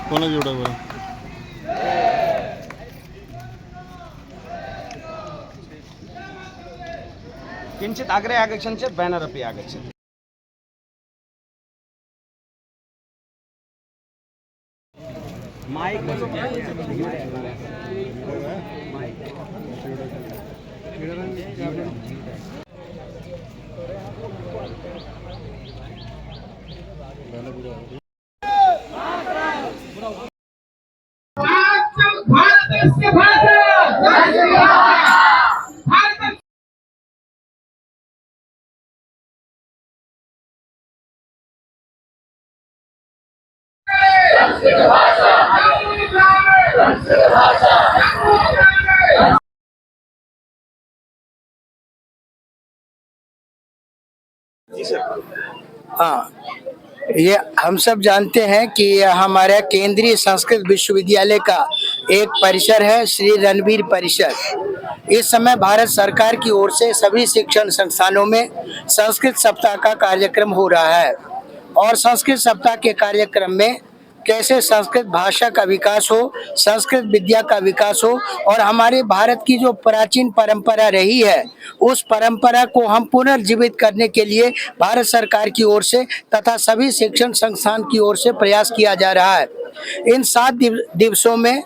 कोणाच एवढा बरं? किंचित अग्रे आगच्छन् चेत् बैनर् अपि आगच्छति। माइक हाँ, ये हम सब जानते हैं कि हमारा केंद्रीय संस्कृत विश्वविद्यालय का एक परिसर है, श्री रणवीर परिसर। इस समय भारत सरकार की ओर से सभी शिक्षण संस्थानों में संस्कृत सप्ताह का कार्यक्रम हो रहा है और संस्कृत सप्ताह के कार्यक्रम में कैसे संस्कृत भाषा का विकास हो, संस्कृत विद्या का विकास हो और हमारे भारत की जो प्राचीन परंपरा रही है उस परंपरा को हम पुनर्जीवित करने के लिए भारत सरकार की ओर से तथा सभी शिक्षण संस्थान की ओर से प्रयास किया जा रहा है। इन 7 दिवसों में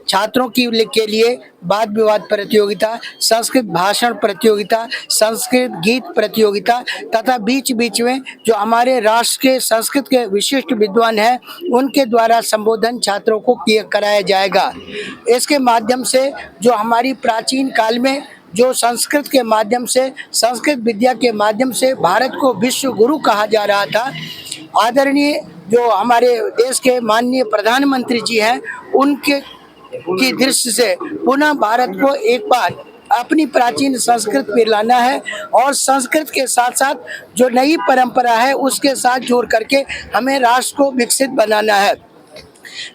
छात्रों के लिए वाद विवाद प्रतियोगिता, संस्कृत भाषण प्रतियोगिता, संस्कृत गीत प्रतियोगिता तथा बीच बीच में जो हमारे राष्ट्र के संस्कृत के विशिष्ट विद्वान हैं उनके द्वारा संबोधन छात्रों को कराया जाएगा। इसके माध्यम से जो हमारी प्राचीन काल में जो संस्कृत के माध्यम से, संस्कृत विद्या के माध्यम से भारत को विश्व गुरु कहा जा रहा था, आदरणीय जो हमारे देश के माननीय प्रधानमंत्री जी हैं उनके की दृष्टि से पुनः भारत को एक बार अपनी प्राचीन संस्कृत पे लाना है और संस्कृत के साथ साथ जो नई परंपरा है उसके साथ जोड़ करके हमें राष्ट्र को विकसित बनाना है।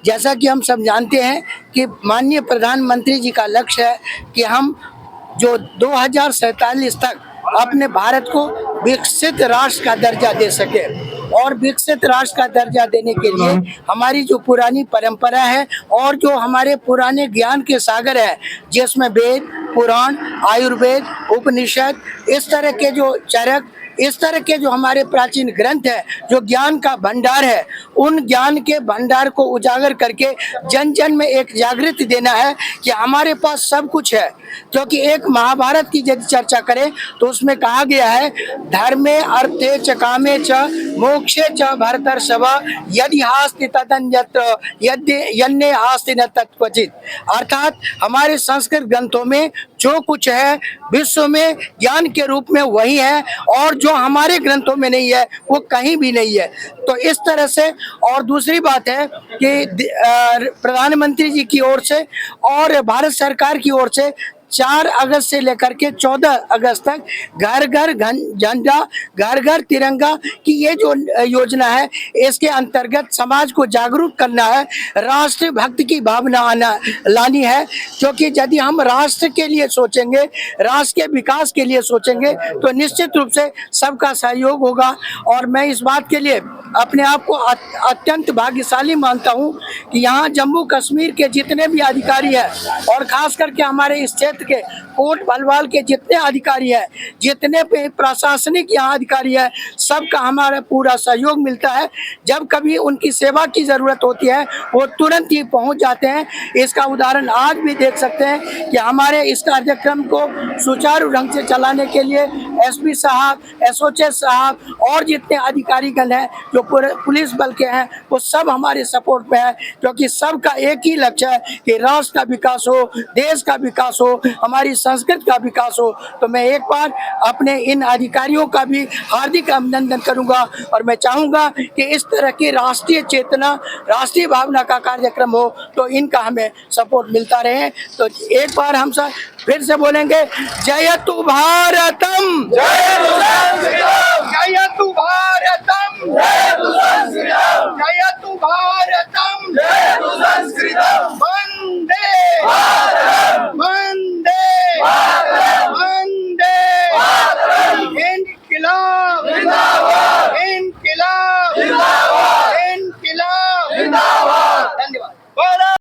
जैसा कि हम सब जानते हैं कि माननीय प्रधानमंत्री जी का लक्ष्य है कि हम जो 2047 तक अपने भारत को विकसित राष्ट्र का दर्जा दे सके और विकसित राष्ट्र का दर्जा देने के लिए हमारी जो पुरानी परंपरा है और जो हमारे पुराने ज्ञान के सागर है जिसमें वेद, पुराण, आयुर्वेद, उपनिषद, इस तरह के जो चरक, इस तरह के जो हमारे प्राचीन ग्रंथ है, जो ज्ञान का भंडार है, उन ज्ञान के भंडार को उजागर करके जन जन में एक जागृति देना है कि हमारे पास सब कुछ है। क्योंकि एक महाभारत की यदि चर्चा करें तो उसमें कहा गया है, धर्मे अर्थे च कामे च मोक्षे च भरतर्षभ यदि हास्ति तदन्यत्र यन्ने हास्ति न तत्क्वचित्। अर्थात हमारे संस्कृत ग्रंथों में जो कुछ है विश्व में ज्ञान के रूप में वही है और जो हमारे ग्रंथों में नहीं है वो कहीं भी नहीं है। तो इस तरह से और दूसरी बात है कि प्रधानमंत्री जी की ओर से और भारत सरकार की ओर से 4 अगस्त से लेकर के 14 अगस्त तक घर घर झंडा, घर घर तिरंगा की ये जो योजना है इसके अंतर्गत समाज को जागरूक करना है, राष्ट्र भक्ति की भावना लानी है। क्योंकि यदि हम राष्ट्र के लिए सोचेंगे, राष्ट्र के विकास के लिए सोचेंगे तो निश्चित रूप से सबका सहयोग होगा। और मैं इस बात के लिए अपने आप को अत्यंत भाग्यशाली मानता हूँ कि यहाँ जम्मू कश्मीर के जितने भी अधिकारी हैं और खास करके हमारे इस क्षेत्र के कोट भलवाल के जितने अधिकारी हैं, जितने प्रशासनिक यहाँ अधिकारी हैं, सबका हमारा पूरा सहयोग मिलता है। जब कभी उनकी सेवा की जरूरत होती है वो तुरंत ही पहुँच जाते हैं। इसका उदाहरण आज भी देख सकते हैं कि हमारे इस कार्यक्रम को सुचारू ढंग से चलाने के लिए एसपी साहब, एसओचे साहब और जितने अधिकारीगण हैं जो पुलिस बल के हैं वो सब हमारे सपोर्ट में है। क्योंकि सबका एक ही लक्ष्य है कि राष्ट्र का विकास हो, देश का विकास हो, हमारी संस्कृति का विकास हो। तो मैं एक बार अपने इन अधिकारियों का भी हार्दिक अभिनंदन करूंगा और मैं चाहूंगा कि इस तरह की राष्ट्रीय चेतना, राष्ट्रीय भावना का कार्यक्रम हो तो इनका हमें सपोर्ट मिलता रहे। तो एक बार हम सब फिर से बोलेंगे, जयतु भारतम, जयतु भारतम, जयतु भारतम।